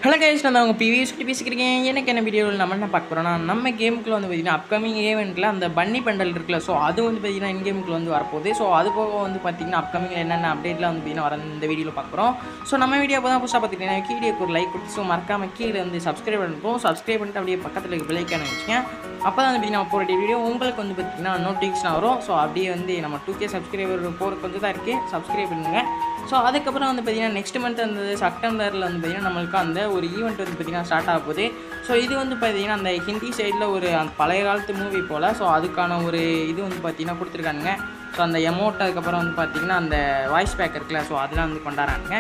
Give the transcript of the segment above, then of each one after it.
Hello guys, நான் உங்கள் PVS கிட்ட பேசிக்கிறேன். எனக்கு என்ன வீடியோவில் நம்ம என்ன பார்க்க போகிறோம்னா, நம்ம கேமுக்குள்ள வந்து பார்த்தீங்கன்னா அப்கமிங் ஈவெண்ட்டில் அந்த பன்னி பண்டல் இருக்குல்ல, ஸோ அது வந்து பார்த்தீங்கன்னா இன் கேமுக்குள்ள வந்து வரப்போகுது. ஸோ அது போக வந்து பார்த்தீங்கன்னா அப்கமிங்கில் என்னென்ன அப்டேட்லாம் வந்து பார்த்தீங்கன்னா வர இந்த வீடியோவில் பார்க்குறோம். ஸோ நம்ம வீடியோ அப்போ தான் புதுசாக பார்த்துக்கிட்டீங்கன்னா வீடியோக்கு ஒரு லைக் கொடுத்து ஸோ மறக்காம கீழே வந்து சப்ஸ்கிரைப் பண்ணிப்போம். சப்ஸ்கிரைப் பண்ணிட்டு அப்படியே பக்கத்தில் இருக்க பெல் ஐக்கானை வச்சுங்க. அப்போ தான் வந்து பார்த்தீங்கன்னா போகிற வீடியோ உங்களுக்கு வந்து பார்த்தீங்கன்னா நோட்டிஃபிகேஷன் வரும். ஸோ அப்படியே வந்து நம்ம 2K சப்ஸ்கிரைபர் போகிற கொஞ்சம் தான் இருக்குது, சப்ஸ்கிரைப் பண்ணுங்கள். ஸோ அதுக்கப்புறம் வந்து பார்த்தீங்கன்னா நெக்ஸ்ட் மந்த் அந்த செப்டம்பரில் வந்து பார்த்தீங்கன்னா நம்மளுக்கு அந்த ஒரு ஈவெண்ட் வந்து பார்த்தீங்கன்னா ஸ்டார்ட் ஆக போகுது. ஸோ இது வந்து பார்த்தீங்கன்னா அந்த ஹிந்தி சைடில் ஒரு பழைய காலத்து மூவி போல். ஸோ அதுக்கான ஒரு இது வந்து பார்த்தீங்கன்னா கொடுத்துருக்காங்க. ஸோ அந்த எமௌண்ட் அதுக்கப்புறம் வந்து பார்த்திங்கன்னா அந்த வாய்ஸ் பேக் இருக்குல்ல, ஸோ அதெல்லாம் வந்து கொண்டாடுறாங்க.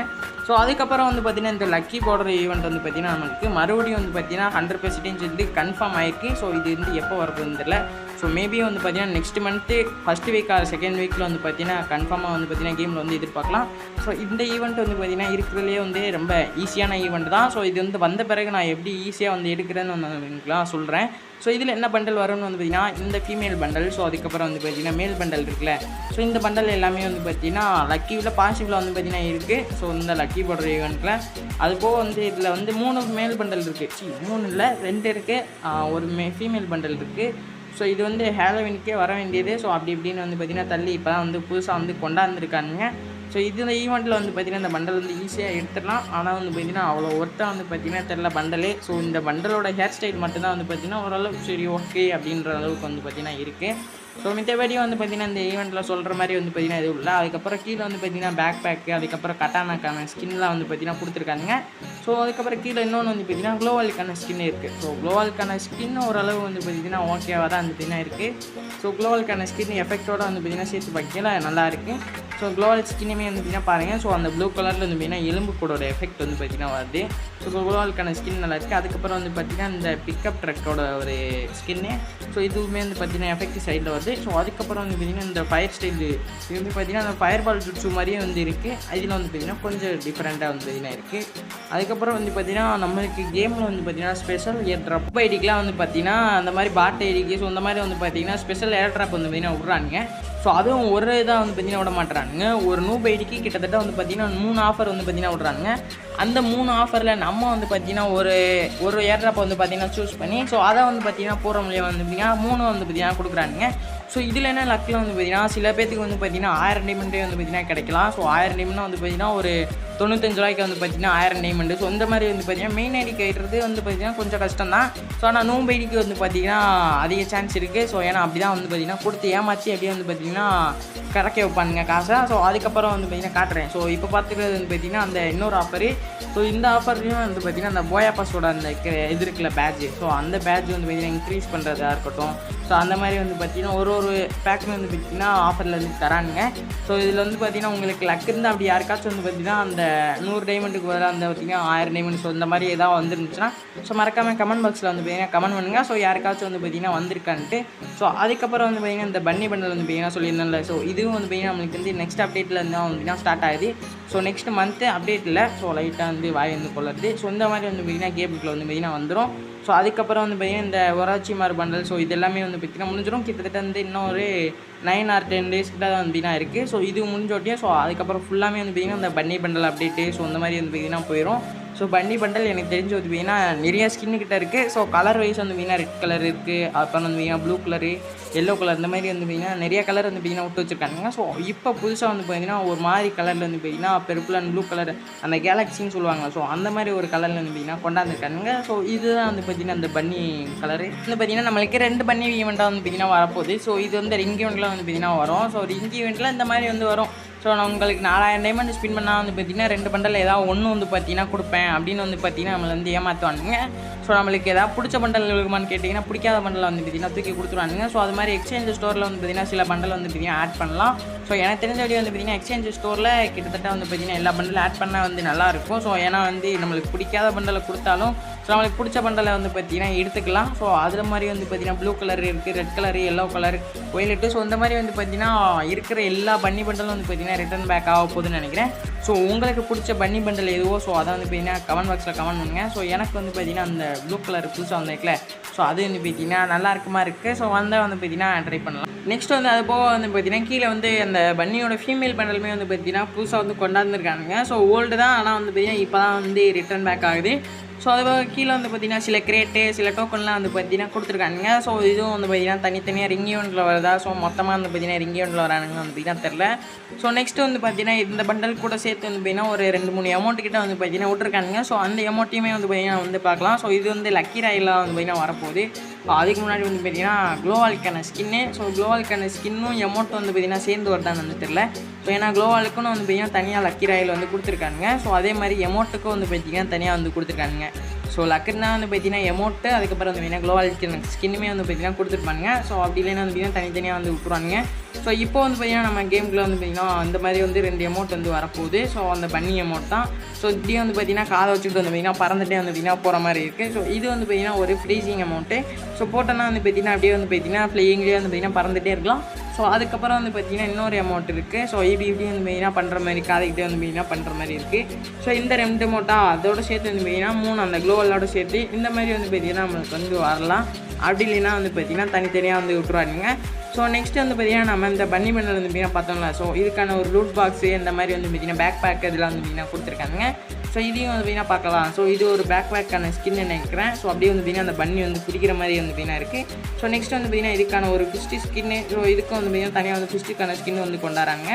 ஸோ அதுக்கப்புறம் வந்து பார்த்திங்கன்னா இந்த லக்கி பார்டர் ஈவெண்ட் வந்து பார்த்திங்கன்னா நம்மளுக்கு மறுபடியும் வந்து பார்த்திங்கன்னா 100% வந்து கன்ஃபார்ம் ஆகிருக்கு. ஸோ இது வந்து எப்போ வரப்போகுதுன்னு தெரியல. ஸோ மேபி வந்து பார்த்திங்கன்னா next month first week or second வீக்கில் வந்து பார்த்திங்கன்னா கன்ஃபார்மாக வந்து பார்த்திங்கன்னா கேமில் வந்து எதிர்பார்க்கலாம். ஸோ இந்த ஈவெண்ட் வந்து பார்த்திங்கன்னா இருக்கிறதுலே வந்து ரொம்ப ஈஸியான ஈவெண்ட் தான். ஸோ இது வந்து வந்த பிறகு நான் எப்படி ஈஸியாக வந்து எடுக்கிறேன்னு நான் சொல்கிறேன். ஸோ இதில் என்ன பண்டல் வரும்னு வந்து பார்த்திங்கன்னா இந்த ஃபீமேல் பண்டல், ஸோ அதுக்கப்புறம் வந்து பார்த்திங்கன்னா மேல் பண்டல் இருக்குல்ல, ஸோ இந்த பண்டல் எல்லாமே வந்து பார்த்திங்கன்னா லக்கியில் பாசிட்டிவில் வந்து பார்த்திங்கன்னா இருக்குது. ஸோ இந்த லக்கி பார்டர் ஈவெண்ட்டில் அது போக வந்து இதில் வந்து 3 மேல் பண்டல் இருக்குது. 3 இல்லை 2 இருக்குது, ஒரு ஃபீமேல் பண்டல் இருக்குது. ஸோ இது வந்து ஹாலோவினுக்கே வர வேண்டியது. ஸோ அப்படி இப்படின்னு வந்து பார்த்திங்கன்னா தள்ளி இப்போ தான் வந்து புதுசாக வந்து கொண்டாந்துருக்கானுங்க. ஸோ இந்த ஈவெண்ட்டில் வந்து பார்த்திங்கன்னா இந்த பண்டல் வந்து ஈஸியாக எடுத்துடலாம். ஆனால் வந்து பார்த்திங்கன்னா அவ்வளோ ஒர்த்தாக வந்து பார்த்திங்கன்னா தெரில பண்டலே. ஸோ இந்த பண்டலோட ஹேர் ஸ்டைல் மட்டும்தான் வந்து பார்த்திங்கன்னா ஓரளவுக்கு சரி ஓகே அப்படின்ற அளவுக்கு வந்து பார்த்திங்கன்னா இருக்குது. ஸோ மித்தபடி வந்து பார்த்திங்கன்னா இந்த ஈவெண்ட்டில் சொல்கிற மாதிரி வந்து பார்த்திங்கன்னா எதுவும் இல்லை. அதுக்கப்புறம் கீழே வந்து பார்த்திங்கன்னா பேக் பேக்கு, அதுக்கப்புறம் கட்டானாக்கான ஸ்கின்லாம் வந்து பார்த்திங்கன்னா கொடுத்துருக்காங்க. ஸோ அதுக்கப்புறம் கீழே இன்னொன்று வந்து பார்த்திங்கன்னா க்ளோவாலுக்கான ஸ்கின் இருக்குது. ஸோ க்ளோவாலுக்கான ஸ்கின் ஓரளவு வந்து பார்த்திங்கன்னா ஓகேவாக தான் வந்து பார்த்திங்கன்னா இருக்குது. ஸோ க்ளோவாலுக்கான ஸ்கின் எஃபெக்டோடு வந்து பார்த்திங்கன்னா சேர்த்து பார்க்கல நல்லா இருக்குது. ஸோ க்ளோவால் ஸ்கின்னுமே வந்து பார்த்திங்கன்னா பாருங்கள். ஸோ அந்த ப்ளூ கலரில் வந்து பார்த்திங்கன்னா எலும்பு கூடோட எஃபெக்ட் வந்து பார்த்திங்கன்னா வருது. ஸோ க்ளோவாலுக்கான ஸ்கின் நல்லா இருக்குது. அதுக்கப்புறம் வந்து பார்த்திங்கன்னா இந்த பிக்கப் ட்ரக்கோட ஒரு ஸ்கின்னு, ஸோ இதுவுமே வந்து பார்த்திங்கன்னா எஃபெக்ட் சைடில் வருது. ஸோ அதுக்கப்புறம் வந்து பார்த்திங்கன்னா இந்த ஃபயர் ஸ்டைல் இது வந்து பார்த்திங்கன்னா அந்த ஃபயர் பால் ஜுட்ஸு மாதிரியே வந்து இருக்குது. இதில் வந்து பார்த்திங்கன்னா கொஞ்சம் டிஃப்ரெண்ட்டாக வந்து பார்த்திங்கன்னா இருக்குது. அதுக்கப்புறம் வந்து பார்த்திங்கன்னா நம்மளுக்கு கேமில் வந்து பார்த்திங்கன்னா ஸ்பெஷல் ஏர் ட்ராப் ஐடிக்கெலாம் வந்து பார்த்திங்கன்னா அந்த மாதிரி பாட் ஐடிக்கு, ஸோ இந்த மாதிரி வந்து பார்த்திங்கன்னா ஸ்பெஷல் ஏர் ட்ராப் வந்து பார்த்திங்கன்னா விட்றாங்க. ஸோ அதுவும் ஒரு இதாக வந்து பார்த்திங்கன்னா விட மாட்டுறானுங்க. ஒரு நூப் ஐடிக்கு கிட்டத்தட்ட வந்து பார்த்திங்கன்னா 3 ஆஃபர் வந்து பார்த்திங்கன்னா விட்றாங்க. அந்த 3 ஆஃபரில் நம்ம வந்து பார்த்திங்கன்னா ஒரு ஏர் ட்ராப் வந்து பார்த்திங்கன்னா சூஸ் பண்ணி ஸோ அதை வந்து பார்த்திங்கன்னா போகிற மூலியம் வந்து பார்த்திங்கன்னா 3 வந்து பார்த்திங்கன்னா கொடுக்குறானுங்க. ஸோ இதில் என்ன லக்கில் வந்து பார்த்திங்கன்னா சில பேத்துக்கு வந்து பார்த்திங்கன்னா 1000 டைமண்டே வந்து பார்த்திங்கன்னா கிடைக்கலாம். ஸோ 1000 டைமண்ட்னா வந்து பார்த்திங்கன்னா ஒரு 95 ரூபாய்க்கு வந்து பார்த்திங்கன்னா 1000 டைமண்டு. ஸோ இந்த மாதிரி வந்து பார்த்திங்கன்னா மெயின் ஐடி கைட்டுறது வந்து பார்த்திங்கன்னா கொஞ்சம் கஷ்டம் தான். ஸோ ஆனால் நூப் ஐடிக்கு வந்து பார்த்திங்கன்னா அதிக சான்ஸ் இருக்குது. ஸோ ஏன்னா அப்படி தான் வந்து பார்த்திங்கன்னா கொடுத்து ஏமாற்றி அப்படியே வந்து பார்த்திங்கன்னா கறக்க வைப்பானுங்க காசை. ஸோ அதுக்கப்புறம் வந்து பார்த்திங்கன்னா காட்டுறேன். ஸோ இப்போ பார்த்துக்கிறது வந்து பார்த்திங்கன்னா அந்த இன்னொரு ஆஃபரு. ஸோ இந்த ஆஃபர்லையும் வந்து பார்த்திங்கன்னா அந்த போயா பாஸோட அந்த இது இருக்குல்ல பேட்ஜ், ஸோ அந்த பேட்ஜ் வந்து பார்த்திங்கன்னா இன்க்ரீஸ் பண்ணுறதா இருக்கட்டும். ஸோ அந்த மாதிரி வந்து பார்த்திங்கன்னா ஒரு பேக்கில் வந்து பார்த்திங்கன்னா ஆஃபரில் வந்து தரானுங்க. ஸோ இதில் வந்து பார்த்திங்கன்னா உங்களுக்கு லக் இருந்தால் அப்படி யாருக்காச்சும் வந்து பார்த்திங்கன்னா அந்த 100 டைமண்டுக்கு பதிலாக அந்த பார்த்திங்கன்னா 1000 டைமண்ட் ஸோ இந்த மாதிரி ஏதாவது வந்துருந்துச்சுன்னா ஸோ மறக்காமல் கமெண்ட் பாக்ஸில் வந்து பார்த்திங்கன்னா கமெண்ட் பண்ணுங்கள். ஸோ யாருக்காச்சும் வந்து பார்த்திங்கன்னா வந்திருக்கான்ட்டு. ஸோ அதுக்கப்புறம் வந்து பார்த்திங்கன்னா இந்த பன்னி பண்டல் வந்து பார்த்திங்கன்னா சொல்லியிருந்தேன்ல, ஸோ இதுவும் வந்து பார்த்திங்கன்னா நம்மளுக்கு வந்து நெக்ஸ்ட் அப்டேட்டில் இருந்தால் வந்து பார்த்திங்கன்னா ஸ்டார்ட் ஆகுது. ஸோ நெக்ஸ்ட் மந்த்து அப்டேட்டில் ஸோ லைட்டாக வந்து வாய் வந்து கொள்ளுறது. ஸோ இந்த மாதிரி வந்து பார்த்திங்கன்னா கேமுக்குள்ள வந்து பார்த்திங்கன்னா வந்துடும். ஸோ அதுக்கப்புறம் வந்து பார்த்திங்கன்னா இந்த ஒராச்சி மார் பண்டல், ஸோ இது எல்லாமே வந்து பார்த்திங்கன்னா முடிஞ்சிடும். கிட்டத்தட்ட வந்து இன்னும் ஒரு 9 or 10 days கிட்ட தான் வந்து பார்த்திங்கன்னா இருக்குது. ஸோ இது முடிஞ்சோட்டியே ஸோ அதுக்கப்புறம் ஃபுல்லாமே வந்து பார்த்திங்கன்னா இந்த பன்னி பண்டல் அப்டேட்டு ஸோ இந்த மாதிரி வந்து பார்த்திங்கன்னா போயிடும். ஸோ பன்னி பண்டல் எனக்கு தெரிஞ்சு வந்து பார்த்திங்கன்னா நிறையா ஸ்கின்னு கிட்ட இருக்குது. ஸோ கலர் வைஸ் வந்து பார்த்திங்கன்னா ரெட் கலர் இருக்குது, அப்புறம் வந்து பார்த்திங்கன்னா ப்ளூ கலரு, எல்லோ கலர், இந்த மாதிரி வந்து பார்த்திங்கன்னா நிறைய கலர் வந்து பார்த்திங்கன்னா விட்டு வச்சுருக்காங்க. ஸோ இப்போ புதுசாக வந்து பார்த்திங்கன்னா ஒரு மாதிரி கலரில் வந்து பார்த்திங்கன்னா பர்பிள் அண்ட் ப்ளூ கலர் அந்த கேலக்ஸின்னு சொல்லுவாங்க. ஸோ அந்த மாதிரி ஒரு கலரில் வந்து பார்த்திங்கன்னா கொண்டாந்துருக்காங்க. ஸோ இதுதான் வந்து பார்த்திங்கன்னா அந்த பன்னி கலரு வந்து பார்த்திங்கன்னா நம்மளுக்கு 2 பன்னி ஈவெண்ட்டாக வந்து பார்த்திங்கன்னா வரப்போகுது. ஸோ இது வந்து ரிங் ஈவெண்ட்டில் வந்து பார்த்திங்கன்னா வரும். ஸோ ரிங் ஈவெண்ட்டில் இந்த மாதிரி வந்து வரும். ஸோ நான் உங்களுக்கு 4000 டைமண்ட் ஸ்பின் பண்ணால் வந்து பார்த்திங்கன்னா 2 பண்டல் ஏதாவது ஒன்று வந்து பார்த்திங்கன்னா கொடுப்பேன் அப்படின்னு வந்து பார்த்திங்கன்னா நம்மளை வந்து ஏமாற்றுவானுங்க. ஸோ நம்மளுக்கு ஏதாவது பிடிச்ச பண்டல் இருக்குமான்னு கேட்டிங்கன்னா பிடிக்காத பண்டலை வந்து பார்த்திங்கன்னா தூக்கி கொடுத்துருவானுங்க. ஸோ அது மாதிரி எக்ஸ்சேஞ்ச் ஸ்டோரில் வந்து பார்த்திங்கன்னா சில பண்டல் வந்து பார்த்திங்கன்னா ஆட் பண்ணலாம். ஸோ எனக்கு தெரிஞ்ச வழி வந்து பார்த்திங்கன்னா எக்ஸ்சேஞ்ச் ஸ்டோரில் கிட்டத்தட்ட வந்து பார்த்திங்கன்னா எல்லா பண்டலும் ஆட் பண்ணால் வந்து நல்லாயிருக்கும். ஸோ ஏன்னா வந்து நம்மளுக்கு பிடிக்காத பண்டலை கொடுத்தாலும் ஸோ நம்மளுக்கு பிடிச்ச பண்டலை வந்து பார்த்திங்கன்னா எடுத்துக்கலாம். ஸோ அதில் மாதிரி வந்து பார்த்திங்கன்னா ப்ளூ கலர் இருக்குது, red colour, yellow colour, violet. So இந்த மாதிரி வந்து பார்த்திங்கன்னா இருக்கிற எல்லா பன்னி பண்டலும் வந்து பார்த்திங்கன்னா ரிட்டன் பேக் ஆக போகுதுன்னு நினைக்கிறேன். ஸோ உங்களுக்கு பிடிச்ச பன்னி பண்டல் எதுவோ ஸோ அதை வந்து பார்த்திங்கன்னா கமெண்ட் பாக்ஸில் கமெண்ட் பண்ணுங்கள். ஸோ எனக்கு வந்து பார்த்திங்கன்னா அந்த ப்ளூ கலர் புதுசாக வந்துருக்குல்ல, ஸோ அது வந்து பார்த்திங்கன்னா நல்லா இருக்குமா இருக்குது. ஸோ வந்தால் வந்து பார்த்திங்கன்னா ட்ரை பண்ணலாம். நெக்ஸ்ட் வந்து அது போக வந்து பார்த்திங்கன்னா கீழே வந்து அந்த பன்னியோட ஃபீமேல் பண்டலுமே வந்து பார்த்திங்கன்னா புதுசாக வந்து கொண்டாந்துருக்கானுங்க. ஸோ ஓல்டு தான், ஆனால் வந்து பார்த்திங்கன்னா இப்போ தான் வந்து ரிட்டன் பேக் ஆகுது. ஸோ அது கீழே வந்து பார்த்திங்கன்னா சில கிரேட்டு, சில டோக்கன்லாம் வந்து பார்த்திங்கன்னா கொடுத்துருக்கானுங்க. ஸோ இதுவும் வந்து பார்த்திங்கன்னா தனித்தனியாக ரிங் ஈவெண்ட்டில் வருதா, ஸோ மொத்தமாக வந்து பார்த்திங்கன்னா ரிங் ஈவெண்ட்டில் வரானுங்க வந்து பார்த்திங்கன்னா தெரில. ஸோ நெக்ஸ்ட்டு வந்து பார்த்திங்கன்னா இந்த பண்டல் கூட சேர்த்து வந்து பார்த்திங்கன்னா ஒரு 2-3 அமௌண்ட் கிட்ட வந்து பார்த்திங்கன்னா விட்டுருக்கானுங்க. ஸோ அந்த அமௌண்ட்டையுமே வந்து பார்த்திங்கன்னா வந்து பார்க்கலாம். ஸோ இது வந்து லக்கி ராயெலாம் வந்து பார்த்திங்கன்னா வரப்போகுது. அதுக்கு முன்னாடி வந்து பார்த்திங்கன்னா க்ளோவாலுக்கான ஸ்கின்னு. ஸோ க்ளோவாலுக்கான ஸ்கின்னும் அமௌண்ட் வந்து பார்த்திங்கன்னா சேர்ந்து வருதான்னு வந்து தெரில. ஸோ ஏன்னா க்ளோவாலுக்குன்னு வந்து பார்த்திங்கன்னா தனியாக லக்கி ராயில் வந்து கொடுத்துருக்கானுங்க. ஸோ அதே மாதிரி அமௌண்ட்டுக்கும் வந்து பார்த்திங்கன்னா தனியாக வந்து கொடுத்துருக்கானுங்க. ஸோ லக்குன்னா வந்து பார்த்திங்கன்னா அமௌண்ட்டு, அதுக்கப்புறம் வந்து பார்த்திங்கன்னா க்ளோவாலுக்கான ஸ்கின்னுமே வந்து பார்த்திங்கன்னா கொடுத்துருப்பாங்க. ஸோ அப்படி இல்லைன்னா வந்து பார்த்திங்கன்னா தனித்தனியாக வந்து விட்டுருவாங்க. ஸோ இப்போ வந்து பார்த்திங்கன்னா நம்ம கேமுக்குள்ள வந்து பார்த்திங்கன்னா அந்த மாதிரி வந்து 2 அமௌண்ட் வந்து வரப்போகுது. ஸோ அந்த பன்னி அமௌண்ட் தான். ஸோ இப்படியே வந்து பார்த்திங்கன்னா காதை வச்சுட்டு வந்து பார்த்திங்கன்னா பறந்துட்டே வந்து பார்த்திங்கன்னா போகிற மாதிரி இருக்குது. ஸோ இது வந்து பார்த்திங்கன்னா ஒரு ஃப்ரீசிங் அமௌண்ட்டு. ஸோ போட்டோன்னா வந்து பார்த்திங்கன்னா அப்படியே வந்து பார்த்திங்கன்னா ஃப்ளையிங்லேயே வந்து பார்த்திங்கன்னா பறந்துகிட்டே இருக்கலாம். ஸோ அதுக்கப்புறம் வந்து பார்த்திங்கன்னா இன்னொரு அமௌண்ட் இருக்குது. ஸோ இப்படி வந்து பார்த்திங்கன்னா பண்ணுற மாதிரி காதைக்கிட்டே வந்து பார்த்திங்கன்னா பண்ணுற மாதிரி இருக்குது. ஸோ இந்த 2 அமௌண்ட்டாக அதோடு சேர்த்து வந்து பார்த்திங்கன்னா 3 அந்த க்ளோவலோட சேர்த்து இந்த மாதிரி வந்து பார்த்திங்கன்னா நம்மளுக்கு வந்து வரலாம். அப்படி இல்லைன்னா வந்து பார்த்திங்கன்னா தனித்தனியாக வந்து விட்டுருவாருங்க. ஸோ நெக்ஸ்ட் வந்து பார்த்திங்கன்னா நம்ம இந்த பன்னி பண்டல் வந்து பார்த்திங்கன்னா பார்த்தோம்ல, ஸோ இதுக்கான ஒரு லூட் பாக்ஸு இந்த மாதிரி வந்து பார்த்திங்கன்னா பேக் பேக் இதெல்லாம் வந்து பார்த்திங்கன்னா கொடுத்துருக்காங்க. ஸோ இதையும் வந்து பார்த்திங்கன்னா பார்க்கலாம். ஸோ இது ஒரு பேக் பேக்கான ஸ்கின் நினைக்கிறேன். ஸோ அப்படியே வந்து பார்த்திங்கன்னா அந்த பன்னி வந்து பிடிக்கிற மாதிரி வந்து பார்த்திங்கன்னா இருக்குது. ஸோ நெக்ஸ்ட் வந்து பார்த்திங்கன்னா இதுக்கான ஒரு ஃபிஸ்ட்டு ஸ்கின்னு. ஸோ இதுக்கும் வந்து பார்த்திங்கன்னா தனியாக வந்து ஃபிஸ்ட்டுக்கான ஸ்கின் வந்து கொண்டாடுறாங்க.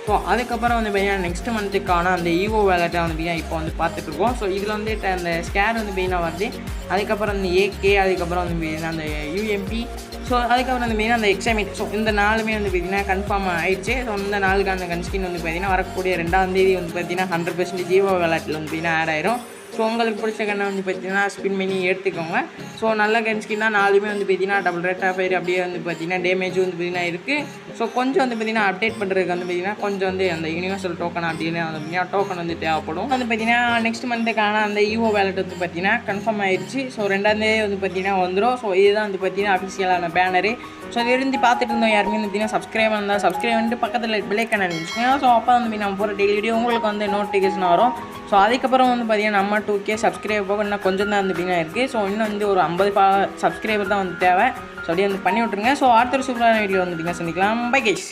ஸோ அதுக்கப்புறம் வந்து பார்த்திங்கன்னா நெக்ஸ்ட் மந்த்துக்கான அந்த ஈவோ வேலெட்டை வந்து பார்த்திங்கன்னா இப்போ வந்து பார்த்துட்ருக்கோம். ஸோ இதில் வந்து அந்த ஸ்கேர் வந்து பார்த்திங்கன்னா வருது. அதுக்கப்புறம் அந்த ஏகே, அதுக்கப்புறம் வந்து பார்த்திங்கன்னா அந்த யூஎம்பி, ஸோ அதுக்கப்புறம் வந்து பார்த்திங்கன்னா அந்த எக்ஸாமிட். ஸோ இந்த நாளுமே வந்து பார்த்திங்கன்னா கன்ஃபார்ம் ஆகிடுச்சு. ஸோ இந்த நாளுக்கான கன்ஸ்கின் வந்து பார்த்திங்கன்னா வரக்கூடிய 2ஆம் தேதி வந்து பார்த்திங்கன்னா 100% ஈவோ வேலெட்டில் வந்து பார்த்திங்கன்னா ஆட் ஆயிரும். ஸோ உங்களுக்கு பிடிச்ச கண்ணை வந்து பார்த்திங்கன்னா ஸ்பின் பண்ணி எடுத்துக்கோங்க. ஸோ நல்ல கன் ஸ்கின் தான். 4மே வந்து பார்த்திங்கன்னா டபுள் ரேட் ஆஃப் ஃபயர் அப்படியே வந்து பார்த்திங்கன்னா டேமேஜும் வந்து பார்த்திங்கன்னா இருக்குது. ஸோ கொஞ்சம் வந்து பார்த்திங்கன்னா அப்டேட் பண்ணுறதுக்கு வந்து பார்த்திங்கன்னா கொஞ்சம் வந்து அந்த யூனிவர்சல் டோக்கன் அப்படின்னு வந்து பார்த்திங்கன்னா டோக்கன் வந்து தேவைப்படும். வந்து பார்த்திங்கன்னா நெக்ஸ்ட் மந்த்துக்கான அந்த ஈவோ வேலெட் வந்து பார்த்திங்கன்னா கன்ஃபார்ம் ஆயிடுச்சு. ஸோ 2ஆம் தேதி வந்து பார்த்திங்கன்னா வந்துடும். ஸோ இதுதான் வந்து பார்த்திங்கன்னா அஃபிஷியலான பேனரு. ஸோ இது இருந்து பார்த்துட்டு இருந்தோம் யாருமே வந்து பார்த்திங்கன்னா சப்ஸ்கிரைப் இருந்தால் சப்ஸ்கிரைப் பண்ணிட்டு பக்கத்தில் பெல்லைக்கான நினச்சிக்கோங்க. ஸோ அப்போ வந்து நம்ம போகிற டெய்லி வீடியோ உங்களுக்கு வந்து நோட்டிஃபிகேஷன் வரும். ஸோ அதுக்கப்புறம் வந்து பார்த்திங்கன்னா நம்ம 2K சப்ஸ்கிரைபர் போக இன்னும் கொஞ்சம் தான் வந்து பார்த்திங்கன்னா இருக்குது. ஸோ இன்னும் வந்து ஒரு 50 சப்ஸ்கிரைபர் தான் வந்து தேவை. ஸோ அப்படியே வந்து பண்ணி விட்ருங்க. ஸோ அடுத்த ஒரு சூப்பரான வீடியோ வந்து பார்த்திங்கன்னா சந்திக்கலாம். Bye guys.